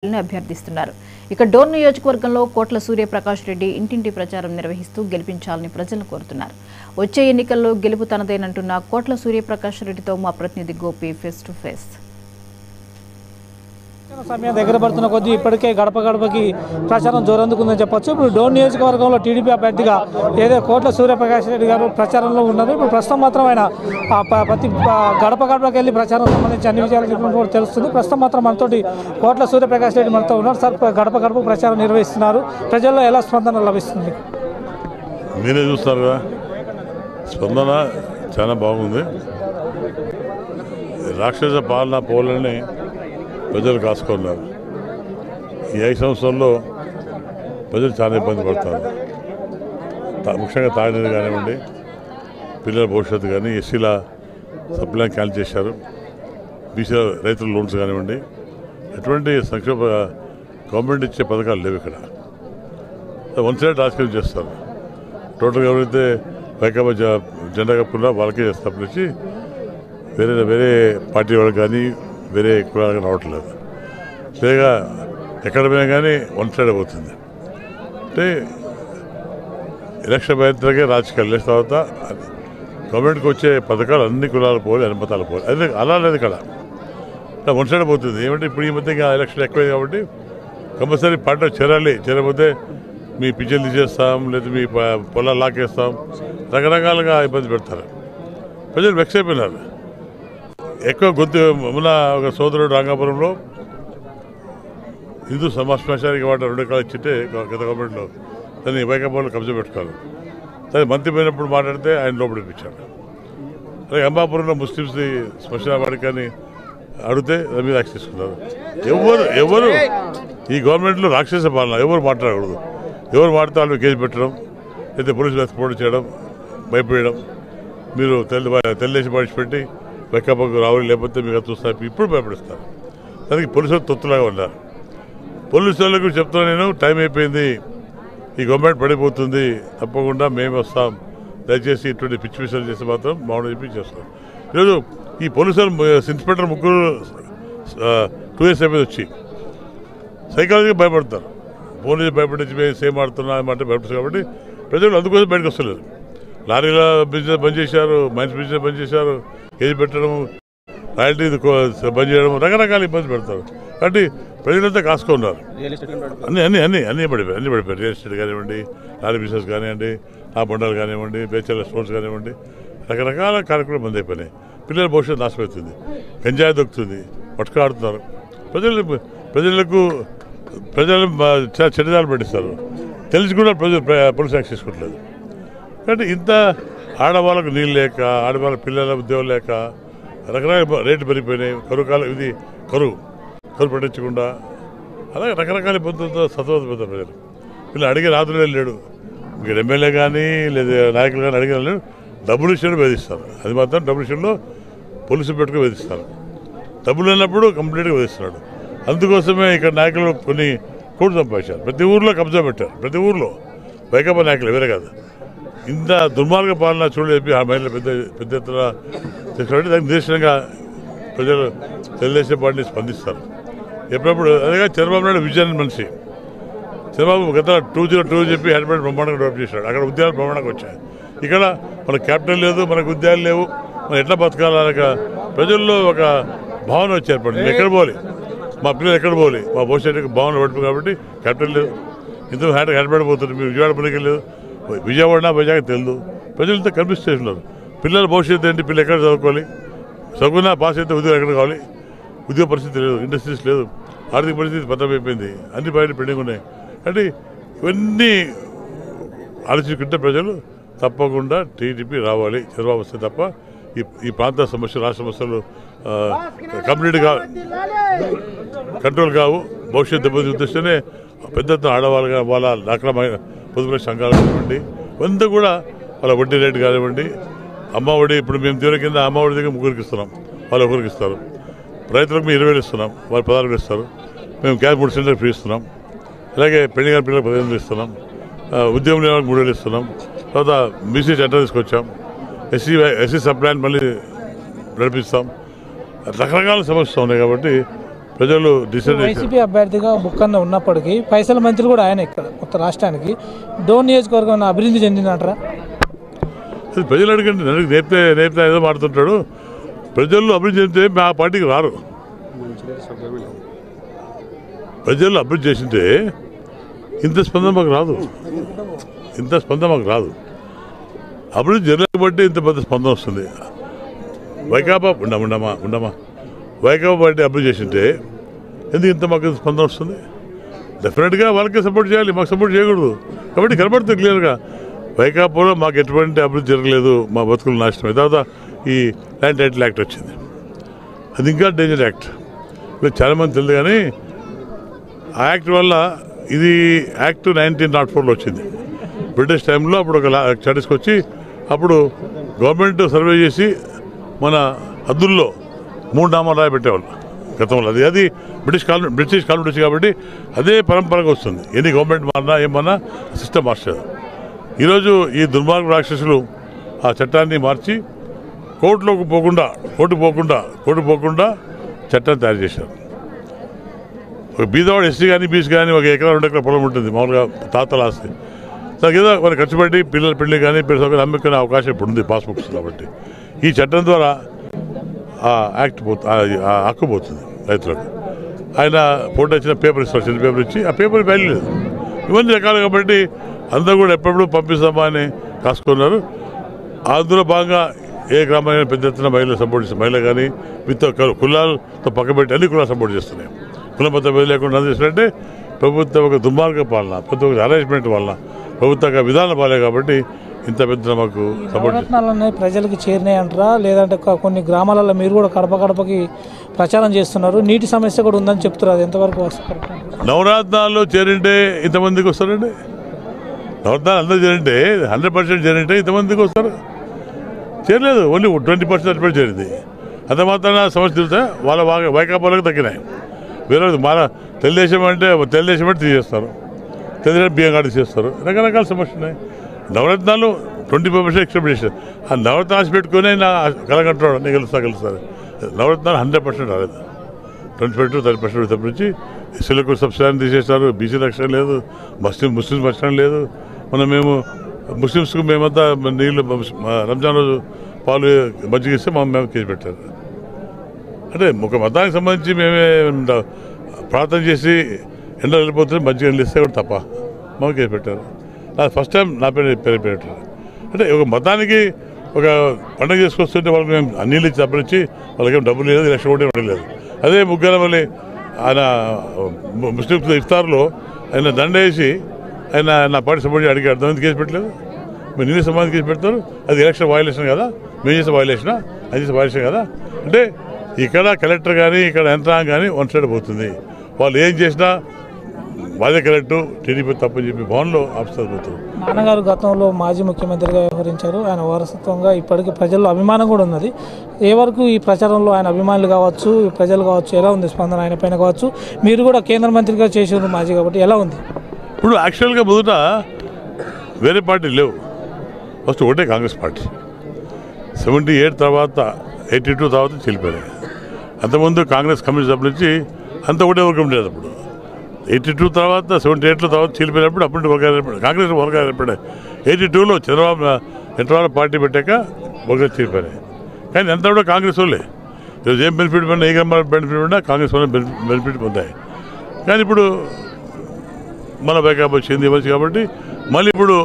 అభ్యర్థిస్తున్నారు. ఇక డోర్ నియోజకవర్గంలో కోట్ల సూర్యప్రకాష్ రెడ్డి ఇంటింటి ప్రచారం నిర్వహిస్తూ గెలిపించాలని ప్రజలను కోరుతున్నారు. వచ్చే ఎన్నికల్లో గెలుపు తనదేనంటున్న కోట్ల సూర్యప్రకాష్ రెడ్డితో మా ప్రతినిధి గోపి ఫేస్ టు ఫేస్. సమయం దగ్గర పడుతున్న కొద్దీ ఇప్పటికే గడప గడపకి ప్రచారం జోరందుకుందని చెప్పొచ్చు. ఇప్పుడు డోన్ నియోజకవర్గంలో టీడీపీ అభ్యర్థిగా ఏదో కోట్ల సూర్యప్రకాష్ రెడ్డి గారు ప్రచారంలో ఉన్నారు. ఇప్పుడు ప్రస్తుతం మాత్రం ఆయన ప్రతి గడప గడపకి వెళ్ళి ప్రచారం సంబంధించి అన్ని విషయాలు చెప్పినట్టు తెలుస్తుంది. ప్రస్తుతం మాత్రం మనతోటి కోట్ల సూర్యప్రకాష్ రెడ్డి మనతో ఉన్నారు. సార్, గడప గడప ప్రచారం నిర్వహిస్తున్నారు, ప్రజల్లో ఎలా స్పందన లభిస్తుంది? మీరే చూస్తారు కదా, స్పందన చాలా బాగుంది. రాక్షస పాలన పోలని ప్రజలు కాసుకున్నారు. ఈ 5 సంవత్సరాల్లో ప్రజలు చాలా ఇబ్బంది పడతారు. ముఖ్యంగా తాగినది కానివ్వండి, పిల్లల భవిష్యత్తు కానీ, ఎస్సీల సప్లై క్యాన్సిల్ చేశారు, బీసీల రైతుల లోన్స్ కానివ్వండి, ఎటువంటి సంక్షేమ గవర్నమెంట్ ఇచ్చే పథకాలు లేవు. ఇక్కడ వన్ సైడ్ రాజకీయం చేస్తారు. టోటల్గా ఎవరైతే వైకాపా జెండా కప్పుకున్నా వాళ్ళకే తప్పించి వేరే పార్టీ వాళ్ళకి కానీ వేరే కులాలకు రావట్లేదు. పైగా ఎక్కడ పోయినా కానీ వన్ సైడ్ పోతుంది. అంటే ఎలక్షన్ అయిన రాజకీయాలు లేచిన తర్వాత గవర్నమెంట్కి వచ్చే పథకాలు అన్ని కులాలు పోలి, అన్ని మతాలు పోలి. అదే అలా లేదు ఇక్కడ, వన్ సైడ్ పోతుంది. ఏమంటే ఇప్పుడు ఈ మధ్య ఎలక్షన్ ఎక్కువైంది కాబట్టి కంపల్సరీ పార్టీలో చేరకపోతే మీ పింఛన్లు తీసేస్తాం, లేదా మీ పొలాలు లాకేస్తాం, రకరకాలుగా ఇబ్బంది పెడతారు. ప్రజలు వెక్స్ అయిపోయినారు. ఎక్కువ మొన్న ఒక సోదరుడు రంగాపురంలో హిందూ శ్మశానికి వాటి 2 ఎకరాలు ఇచ్చింటే గత గవర్నమెంట్లో దాన్ని వైకాపాలో కబ్జా పెట్టుకోవాలి. దాన్ని మంత్రి పోయినప్పుడు మాట్లాడితే ఆయన లోపలికి ఇప్పించాడు. అలాగే అంబాపురంలో ముస్లిమ్స్ని శ్మశాన వాడికని అడిగితే దాని మీద యాక్షన్ తీసుకున్నారు. ఎవరు ఈ గవర్నమెంట్లో రాక్షస పాలన, ఎవరు మాట్లాడకూడదు. ఎవరు మాట్లాడితే వాళ్ళు కేసు పెట్టడం, అయితే పోలీసులు ఎత్తుకోవడం చేయడం, భయపడడం. మీరు తెల్లేసి పడిచిపెట్టి వైకాపాకు రావాలి, లేకపోతే మీకు చూస్తారు. ఇప్పుడు భయపడిస్తారు. దానికి పోలీసులు తొత్తులాగా ఉన్నారు. పోలీసు వాళ్ళకు చెప్తున్నా నేను, టైం అయిపోయింది, ఈ గవర్నమెంట్ పడిపోతుంది, తప్పకుండా మేము వస్తాం, దయచేసి ఇటువంటి పిచ్చి విషయాలు చేస్తే మాత్రం మామూలు చెప్పి చేస్తాం. ఈరోజు ఈ పోలీసులు ఇన్స్పెక్టర్ 3 2 ఇయర్స్ అయిపోయి వచ్చి సైకాలజీగా భయపడతారు. పోలీసు భయపడించి మేము సేమ్ ఆడుతున్నాం అంటే భయపడుతుంది. కాబట్టి ప్రజలు అందుకోసం బయటకు వస్తలేదు. లారీల బిజినెస్ బంద్ చేశారు, మైన్స్ బిజినెస్ బంద్ చేశారు, కేజీ పెట్టడం, రాయల్టీ బంద్ చేయడం, రకరకాల ఇబ్బంది పెడతారు. కాబట్టి ప్రజలంతా కాసుకున్నారు. అన్నీ పడిపోయారు. రియల్ ఎస్టేట్ కానివ్వండి, లారీ బిజినెస్ కానివ్వండి, ఆ బండాలు కానివ్వండి, బేచర్ల స్టోర్స్ కానివ్వండి, రకరకాల కార్యక్రమాలు బంద్ అయిపోయినాయి. పిల్లల భవిష్యత్తు నాశమవుతుంది, గంజాయి దొక్కుతుంది, పట్టుకు ఆడుతున్నారు. ప్రజలు చెడ్డదాలు పట్టిస్తారు. తెలిసి కూడా పోలీసు యాక్షన్ తీసుకోవట్లేదు. కాబట్టి ఇంత ఆడవాళ్ళకు నీళ్ళు లేక, ఆడవాళ్ళ పిల్లల ఉద్యోగం లేక, రకరకాల రేట్లు పెరిగిపోయినాయి. కరువు పట్టించకుండా అలాగే రకరకాల ఇబ్బందులతో సతమతమవుతారు ప్రజలు. వీళ్ళు అడిగే రాత్రులే లేడు. ఇక్కడ ఎమ్మెల్యే కానీ లేదా నాయకులు కానీ అడిగిన లేడు. డబ్బులు విషయంలో వేధిస్తారు. అది మాత్రం డబ్బుల విషయంలో పోలీసులు పెట్టుకుని వేధిస్తారు. డబ్బులు లేనప్పుడు కంప్లీట్గా వేధిస్తున్నాడు. అందుకోసమే ఇక్కడ నాయకులు కొన్ని కోట్లు సంపాదించారు. ప్రతి ఊర్లో కబ్జా పెట్టారు. ప్రతి ఊర్లో వైకాపా నాయకులు వేరే కాదు. ఇంత దుర్మార్గ పాలన చూడలేపి ఆ మహిళలు పెద్ద ఎత్తున తీసుకుంటే దానికి నిదర్శనంగా ప్రజలు తెలుగుదేశం పార్టీని స్పందిస్తారు. ఎప్పుడప్పుడు అదేగా చంద్రబాబు నాయుడు విజన్ మనిషి. చంద్రబాబు గత 202 చెప్పి హెల్మెట్ బ్రహ్మాండంగా డెవలప్ చేశాడు. అక్కడ ఉద్యోగాలు బ్రహ్మాండంగా వచ్చాయి. ఇక్కడ మనకు క్యాపిటల్ లేదు, మనకు ఉద్యోగాలు లేవు, మనం ఎట్లా బతకాలనక ప్రజల్లో ఒక భావన వచ్చి ఏర్పడింది. ఎక్కడ పోవాలి, మా పిల్లలు ఎక్కడ పోవాలి, మా భవిష్యత్తుకి భావన పడుతుంది. కాబట్టి క్యాపిటల్ లేదు, ఇంత హెల్మెట్ పోతుంది. మీరు విజయవాడ పనికి లేదు, విజయవాడ వైజాగ్ తెలియదు. ప్రజలతో కనిపిస్తున్నారు. పిల్లల భవిష్యత్తు ఏంటి, పిల్లలు ఎక్కడ చదువుకోవాలి, చదువుకున్నా పాస్ అయితే ఉద్యోగం ఎక్కడ కావాలి, ఉద్యోగ పరిస్థితి లేదు, ఇండస్ట్రీస్ లేదు, ఆర్థిక పరిస్థితి భద్రమైపోయింది, అన్ని బయట పెండింగ్ ఉన్నాయి. అంటే ఇవన్నీ ఆలోచించుకుంటే ప్రజలు తప్పకుండా టీడీపీ రావాలి, చంద్రబాబు వస్తే తప్ప ఈ ప్రాంత సమస్యలు, రాష్ట్ర సమస్యలు కంప్లీట్గా కంట్రోల్ కావు. భవిష్యత్తు దెబ్బతి ఉద్దేశంతోనే పెద్ద ఎత్తున ఆడవాళ్ళగా వాళ్ళ అక్రమైన పొదుపుల సంఘాలు కానివ్వండి, కొంత కూడా వాళ్ళ వడ్డీ రేటు కానివ్వండి, అమ్మఒడి ఇప్పుడు మేము తీవ్ర కింద అమ్మఒడి దగ్గర 3 ఇస్తున్నాం, వాళ్ళు 1 ఇస్తారు. రైతులకు మేము 20,000 ఇస్తున్నాం, వాళ్ళు 16 ఇస్తారు. మేము గ్యాస్ 3 సిలిండర్ ఫ్రీ ఇస్తున్నాం. అలాగే పెళ్లి గారి పిల్లలకు 15,000 ఇస్తున్నాం. ఉద్యోగం లేని వాళ్ళకి 3,000 ఇస్తున్నాం. తర్వాత బీసీ చట్టం తీసుకొచ్చాం. ఎస్సీ సప్లాన్ మళ్ళీ నడిపిస్తాం. రకరకాల సమస్యలు ఉన్నాయి. కాబట్టి ప్రజలు డిసైడ్ వైసీపీ అభ్యర్థిగా బుక్కన్న ఉన్నప్పటికీ పైసల మంత్రి కూడా ఆయన ఇక్కడ కొత్త రాష్ట్రానికి డోన్ నియోజకవర్గం అభివృద్ధి చెందిందంటారా? ప్రజలు అడిగండి, నన్ను రేపితే ఏదో మాడుతుంటాడు. ప్రజల్లో అభివృద్ధి చెందితే మా పార్టీకి రారు. ప్రజల్లో అభివృద్ధి చేసింటే ఇంత స్పందన మాకు రాదు. అభివృద్ధి జరగబట్టి ఇంత పెద్ద స్పందన వస్తుంది. వైకాపా ఉండమా వైకాపా పార్టీ అభివృద్ధి చేసింటే ఎందుకు ఇంత మాకు స్పందన వస్తుంది? డెఫినెట్గా వాళ్ళకే సపోర్ట్ చేయాలి, మాకు సపోర్ట్ చేయకూడదు. కాబట్టి కనబడుతుంది క్లియర్గా వైకాపాలో మాకు ఎటువంటి అభివృద్ధి జరగలేదు, మా బతుకులు నాశనం. తర్వాత ఈ ల్యాండ్ టైటిల్ యాక్ట్ వచ్చింది, అది ఇంకా డేంజర్ యాక్ట్. చాలామంది తెలియదు కానీ ఆ యాక్ట్ వల్ల ఇది యాక్ట్ 1904లో వచ్చింది బ్రిటిష్ టైంలో. అప్పుడు ఒక స్టడీస్కి వచ్చి అప్పుడు గవర్నమెంట్ సర్వే చేసి మన హద్దుల్లో 3 నామాలు రాయి పెట్టేవాళ్ళు గతంలో. అది బ్రిటిష్ కాలం వచ్చి కాబట్టి అదే పరంపరగా వస్తుంది. ఎన్ని గవర్నమెంట్ మారినా ఏమన్నా సిస్టమ్ మార్చారు. ఈరోజు ఈ దుర్మార్గ రాక్షసులు ఆ చట్టాన్ని మార్చి కోర్టుకు పోకుండా చట్టాన్ని తయారు చేశారు. ఒక బీదవాడు ఎస్సీ కానీ బీసీ కానీ 1 ఎకరా 2 ఎకరా పొలం ఉంటుంది మామూలుగా తాతల ఆస్తి. దానికి ఏదో మరి ఖర్చు పెట్టి పిల్లల పెళ్లి కానీ పిల్లలు అమ్ముకునే అవకాశం ఇప్పుడు ఉంది పాస్బుక్స్ కాబట్టి. ఈ చట్టం ద్వారా ఆ యాక్ట్ ఆ హక్కు పోతుంది రైతులకు. ఆయన ఫోటో ఇచ్చిన పేపర్ ఇస్తారు, చిన్న పేపర్ ఇచ్చి ఆ పేపర్ వాల్యూ లేదు. ఇవన్నీ రకాలు కాబట్టి అందరూ కూడా ఎప్పుడప్పుడు పంపిస్తామా అని కాసుకున్నారు. అందులో భాగంగా ఏ గ్రామాలైనా పెద్ద ఎత్తున మహిళలు సపోర్ట్ చేస్తారు. మహిళలు కానీ కులాలతో పక్కబెట్టి అన్ని కులాలు సపోర్ట్ చేస్తున్నాయి. కులబద్ధ లేకుండా చేసినట్టే ప్రభుత్వం ఒక దుర్మార్గ పాలన, ప్రభుత్వం అరేంజ్మెంట్ వలన ప్రభుత్వ విధానం బాగాలేదు కాబట్టి ఇంత పెద్ద మాకు సపోర్ట్. ప్రజలకు చేరినాయి అంటారా, లేదంటే కొన్ని గ్రామాలలో మీరు కూడా గడపకి ప్రచారం చేస్తున్నారు, నీటి సమస్య కూడా ఉందని చెప్తున్నారు, అది ఎంతవరకు వస్తారు? నవరత్నాల్లో చేరింటే ఇంతమందికి వస్తారండి. నవరత్నాలు అందరూ చేరింటే 100% చేరింటే ఇంతమందికి వస్తారు. చేరలేదు, ఓన్లీ 20% చేరింది. అంత మాత్రాన సమస్య తిరుగుతా వాళ్ళ వైకాపాలకు తగ్గినాయి. వేరే మన తెలుగుదేశం అంటే తీసేస్తారు, తెలుగుదేశం బియ్యం కార్డు తీసేస్తారు, రకరకాల సమస్యలు ఉన్నాయి. నవరత్నాలు 25% ఎక్స్పెక్ట్ చేశారు. ఆ నవరత్నాలు పెట్టుకునే నా కలగంటాడు నేను గెలుస్తారు. నవరత్నాలు 100% రాలేదు. 20% 30% తప్పించి ఎస్సీలకు సబ్సిడీ తీసేస్తారు, బీసీ రక్షణ లేదు, ముస్లిమ్స్ రక్షణ లేదు. మేము ముస్లిమ్స్కు మేమంతా నీళ్ళు రంజాన్ రోజు పాలు మజ్జిగ ఇస్తే మేము కేసు పెట్టారు. అంటే ఒక మతానికి సంబంధించి మేమే ప్రార్థన చేసి ఎండలు వెళ్ళిపోతుంది మజ్జిగ ఇస్తే కూడా తప్ప మాకు కేసు పెట్టారు. ఫస్ట్ టైం నా పేరు పెట్టారు. అంటే ఒక మతానికి ఒక పండుగ చేసుకొస్తుంటే వాళ్ళకి మేము నీళ్ళు ఇచ్చి తప్పనిచ్చి వాళ్ళకేం డబ్బులు లేదు, లక్ష కూడా ఇవ్వలేదు. అదే ముగ్గురమల్లి ఆయన ముస్లిమ్స్ ఇఫ్తార్లో ఆయన దండ వేసి ఆయన నా పార్టీ సపోర్ట్ అడిగి అర్థమైంది కేసు పెట్టలేదు. మీరు నీళ్ళు సంబంధించి కేసు పెడతారు, అది ఎలక్షన్ వయలేషన్ కదా, మేము చేసే వయలేషనా, అది చేసే వయలేషన్ కదా. అంటే ఇక్కడ కలెక్టర్ కానీ ఇక్కడ యంత్రాంగం కానీ వన్ సైడ్ పోతుంది. వాళ్ళు ఏం చేసినా వాళ్ళే కరెక్టు, టీడీపీ తప్పని చెప్పి భవన్లో ఆఫీసర్ పోతారు. నాన్నగారు గతంలో మాజీ ముఖ్యమంత్రిగా వ్యవహరించారు. ఆయన వారసత్వంగా ఇప్పటికీ ప్రజల్లో అభిమానం కూడా ఉన్నది. ఏ వరకు ఈ ప్రచారంలో ఆయన అభిమానులు కావచ్చు, ప్రజలు కావచ్చు, ఎలా ఉంది స్పందన ఆయన పైన కావచ్చు? మీరు కూడా కేంద్ర మంత్రిగా చేసారు మాజీ కాబట్టి ఎలా ఉంది? ఇప్పుడు యాక్చువల్గా మొదట వేరే పార్టీ లేవు, ఫస్ట్ ఒకటే కాంగ్రెస్ పార్టీ. 78 తర్వాత 82 తర్వాత చెల్లిపోయాయి. అంతకుముందు కాంగ్రెస్ కమ్యూనిస్ట్ నుంచి అంత ఒకటే వర్గం ఉండేది. అప్పుడు 82 తర్వాత 78 తర్వాత చీలిపోయినప్పుడు అప్పుడు కాంగ్రెస్ వర్గాలు ఏర్పడాయి. 82లో చంద్రబాబు పార్టీ పెట్టాక వర్గాలు చీలిపోయినాయి. కానీ ఎంత కూడా కాంగ్రెస్ వాళ్ళే. ఈరోజు ఏం బెనిఫిట్ పొందినా, ఏ గ్రామాల బెనిఫిట్ పొందినా కాంగ్రెస్ వాళ్ళే బెనిఫిట్ పొందాయి. కానీ ఇప్పుడు మన బైకాపా వచ్చింది ఇవ్వచ్చు కాబట్టి మళ్ళీ ఇప్పుడు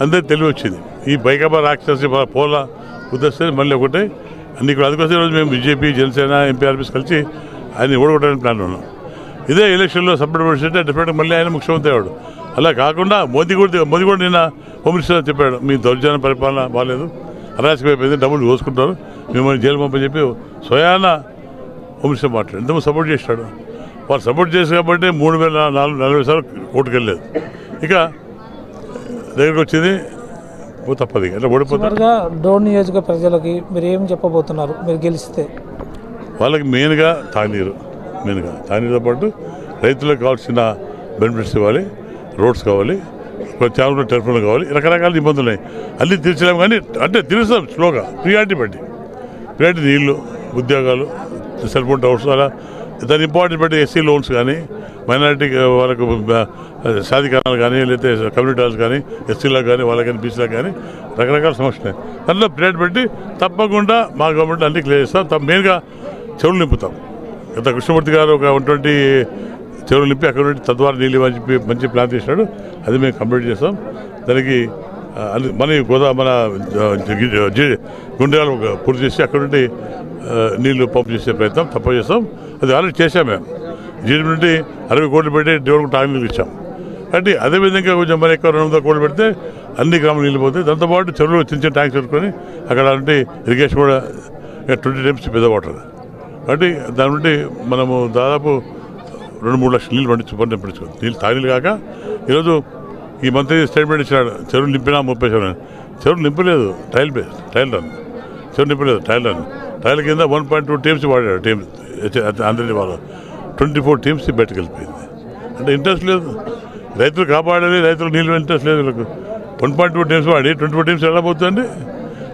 అందరికి తెలివి వచ్చింది. ఈ బైకాపా రాక్షసి పోల ఉద్దేశం మళ్ళీ ఒకటే అన్ని కూడా. అందుకోసం ఈరోజు మేము బీజేపీ, జనసేన, ఎంపీఆర్పీస్ కలిసి ఆయన ఓడగొట్టడానికి ప్లాన్ ఉన్నాం. ఇదే ఎలక్షన్లో సపోర్ట్ పడితే డెఫినెట్గా మళ్ళీ ఆయన ముఖ్యమంత్రి అయ్యాడు. అలా కాకుండా మోదీ కూడా నిన్న హోమ్ మినిస్టర్ చెప్పాడు, మీ దౌర్జన్య పరిపాలన బాగాలేదు, అరాచకమైపోయింది, డబ్బులు దోసుకుంటారు, మిమ్మల్ని జైలు పంపని చెప్పి స్వయాన హోమ్ మినిస్టర్ మాట్లాడు. ఎంతమంది సపోర్ట్ చేశాడు. వాళ్ళు సపోర్ట్ చేసి కాబట్టి 3,440 సార్లు కోర్టుకు వెళ్ళలేదు. ఇక దగ్గరికి వచ్చింది తప్పది. అట్లా ఓడిపోతారు. డోన్ నియోజక ప్రజలకి మీరు ఏం చెప్పబోతున్నారు మీరు గెలిస్తే? వాళ్ళకి మెయిన్గా తాగునీరుతో పాటు రైతులకు కావాల్సిన బెనిఫిట్స్ ఇవ్వాలి, రోడ్స్ కావాలి, చాలా టెలిఫోన్లు కావాలి, రకరకాల ఇబ్బందులు ఉన్నాయి. అన్నీ తీర్చలేము కానీ అంటే తీరుస్తాం స్లోగా, ప్రియారిటీ బట్టి. ప్రియారిటీ నీళ్లు, ఉద్యోగాలు, సెల్ ఫోన్ టవర్స్, అలా దాని ఇంపార్టెంట్ బట్టి ఎస్సీ లోన్స్ కానీ మైనారిటీ వాళ్ళకు సాధికారాలు కానీ లేకపోతే కమ్యూనిటీ హాల్స్ కానీ ఎస్సీలకు కానీ వాళ్ళకి కానీ బీసీలకు కానీ రకరకాల సమస్యలు దాంట్లో పీరియడ్ పెట్టి తప్పకుండా మా గవర్నమెంట్ అన్ని క్లియర్ చేస్తాం. మెయిన్గా చెరువులు నింపుతాం. గత కృష్ణమూర్తి గారు ఒక 120 చెరువులు నింపి అక్కడ నుండి తద్వారా నీళ్ళు అని చెప్పి మంచి ప్లాన్ చేసినాడు. అది మేము కంప్లీట్ చేస్తాం. దానికి మన గుండెలు పూర్తి చేసి అక్కడ నుండి నీళ్లు పంపు చేసే ప్రయత్నం తప్ప చేస్తాం. అది ఆల్రెడీ చేసాం. మేము జీడి నుండి 60 కోట్లు పెట్టి డెవలప్ టాంక్ నీళ్ళు ఇచ్చాం. కాబట్టి అదేవిధంగా కొంచెం మరి ఎక్కువ 200 కోట్లు పెడితే అన్ని గ్రామాలు నీళ్ళు పోతాయి. దాంతోపాటు చెరువులు చిన్న ట్యాంక్స్ పెట్టుకొని అక్కడ అంటే ఇరిగేషన్ కూడా 20 times పెద్ద వాటర్. కాబట్టి దాని నుండి మనము దాదాపు 2-3 లక్షల నీళ్ళు పండించుకోవచ్చు. నీళ్ళు తాగినీళ్ళు కాక ఈరోజు ఈ మంత్రి స్టేట్మెంట్ ఇచ్చినాడు, చెరువులు నింపినా 30 చెరువులు నింపలేదు. ట్రయల్ రన్ చెరువు నింపలేదు. ట్రయల్ కింద 1.2 teams వాడాడు. టీమ్ అందరినీ వాళ్ళు 24 teams బయటకు వెళ్ళిపోయింది. అంటే ఇంట్రెస్ట్ లేదు. రైతులు కాపాడాలి, రైతులు నీళ్ళు ఇంట్రెస్ట్ లేదు. వీళ్ళకు 1.2 teams వాడి 24 teams ఎలా పోతుందండి?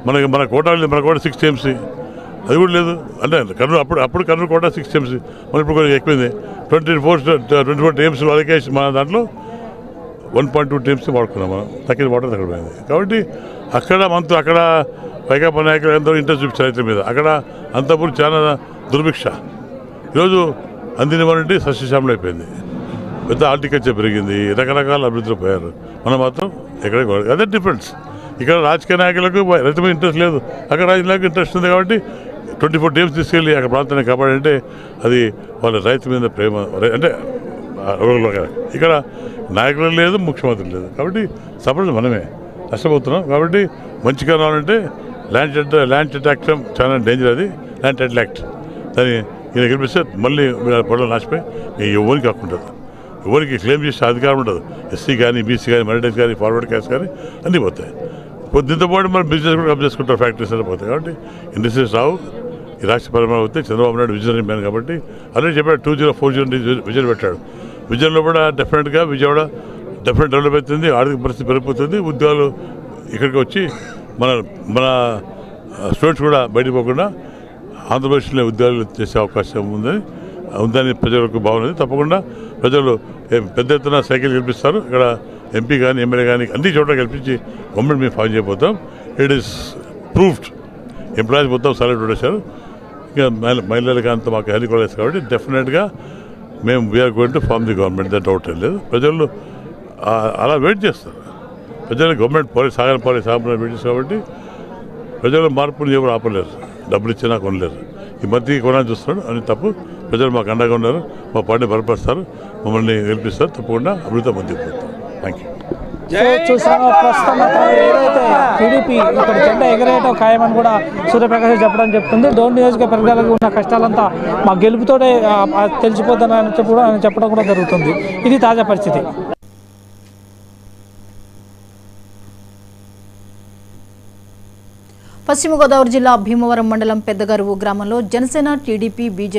మన కోట 6 teams, అది కూడా లేదు. అంటే కర్నూలు అప్పుడు కర్నూలు కోట 6 teams, మన ఇప్పుడు కొంచెం ఎక్కువైంది. 24 teams వాళ్ళకే మన దాంట్లో 1.2 teams వాడుకున్నాం. మనం తగ్గిన వాటర్ తగ్గ పోయింది. కాబట్టి అక్కడ మనతో అక్కడ వైకాపా నాయకులు ఎంతో ఇంట్రెస్ట్ చూపించారు రైతుల మీద. అక్కడ అంతపూర్ చాలా దుర్భిక్ష. ఈరోజు అందినవన్నీ సస్యశ్యామలు అయిపోయింది. పెద్ద హార్టికల్చర్ పెరిగింది, రకరకాల అభివృద్ధిలో పోయారు. మనం మాత్రం ఎక్కడికి అదే డిఫరెన్స్. ఇక్కడ రాజకీయ నాయకులకు రైతు మీద ఇంట్రెస్ట్ లేదు, అక్కడ రాజకీయ ఇంట్రెస్ట్ ఉంది. కాబట్టి 24 teams తీసుకెళ్ళి అక్కడ ప్రాంతాన్ని కాపాడంటే అది వాళ్ళ రైతు మీద ప్రేమ. అంటే ఇక్కడ నాయకులు లేదు, ముఖ్యమంత్రి లేదు. కాబట్టి సపోర్ట్ మనమే నష్టపోతున్నాం. కాబట్టి మంచిగా రావాలంటే ల్యాండ్ టైటిల్ యాక్ట్ చాలా డేంజర్. అది ల్యాండ్ టైటిల్ యాక్ట్ దాన్ని ఈయన గెలిపిస్తే మళ్ళీ పొడలు నాశపోయి ఎవరికి హక్కు ఉంటుంది, ఎవరికి క్లెయిమ్ చేసే అధికారం ఉండదు. ఎస్సీ కానీ, బీసీ కానీ, మైనారిటీస్ కానీ, ఫార్వర్డ్ క్యాస్ట్ కానీ అన్నీ పోతాయి. దీంతో పాటు మన బిజినెస్ కూడా కప్ చేసుకుంటారు, ఫ్యాక్టరీస్ అన్నీ పోతాయి. కాబట్టి ఇండస్ట్రీస్ రావు. ఈ రాష్ట్ర పరిమాణం అవుతాయి. చంద్రబాబు నాయుడు విజనరీ మ్యాన్ కాబట్టి అలాగే చెప్పాడు. 2040 విజన్ పెట్టాడు. విజన్లో కూడా డెఫినెట్గా విజయవాడ డెఫినెట్ డెవలప్ అవుతుంది, ఆర్థిక పరిస్థితి పెరిగిపోతుంది, ఉద్యోగాలు ఇక్కడికి వచ్చి మన స్టూడెంట్స్ కూడా బయటకు పోకుండా ఆంధ్రప్రదేశ్లో ఉద్యోగాలు చేసే అవకాశం ఉందని ప్రజలకు బాగున్నది. తప్పకుండా ప్రజలు పెద్ద ఎత్తున సైకిల్ గెలిపిస్తారు. ఇక్కడ ఎంపీ కానీ, ఎమ్మెల్యే కానీ అన్ని చోట్ల గెలిపించి గవర్నమెంట్ మేము form చేయబోతాం. It is proofed. Employees మొత్తం సెలెక్ట్ చేశారు. ఇంకా మహిళలకు అంతా మాకు హెలికాప్టర్స్ కాబట్టి డెఫినెట్గా మేము we are going to form the government. దాని డౌట్ ఏం లేదు. ప్రజలు అలా వెయిట్ చేస్తారు. ప్రజలు గవర్నమెంట్ సాగని వెయిట్ చేస్తారు. కాబట్టి ప్రజలు మార్పులు ఎవరు ఆపలేరు, డబ్బులు ఇచ్చినా కొనలేరు. ఈ మధ్య కొనాలని చూస్తున్నాడు అని తప్పు. ప్రజలు మాకు అండగా ఉన్నారు, మా పార్టీని బలపరుస్తారు, మమ్మల్ని గెలిపిస్తారు. తప్పకుండా అభివృద్ధి ముందుకు పోతాం. Thank you. చూసాము ప్రస్తుతం ఏదైతే టీడీపీ ఇక్కడ జెండా ఎగరేయడం ఖాయమని కూడా సూర్యప్రకాష్ చెప్పడం చెప్తుంది. డోన్ నియోజకవర్గాలకు ఉన్న కష్టాలంతా మా గెలుపుతోనే తెలిసిపోతుందని ఆయన చెప్పడం కూడా జరుగుతుంది. ఇది తాజా పరిస్థితి. పశ్చిమ గోదావరి జిల్లా భీమవరం మండలం పెద్దగరువు గ్రామంలో జనసేన, టీడీపీ, బీజేపీ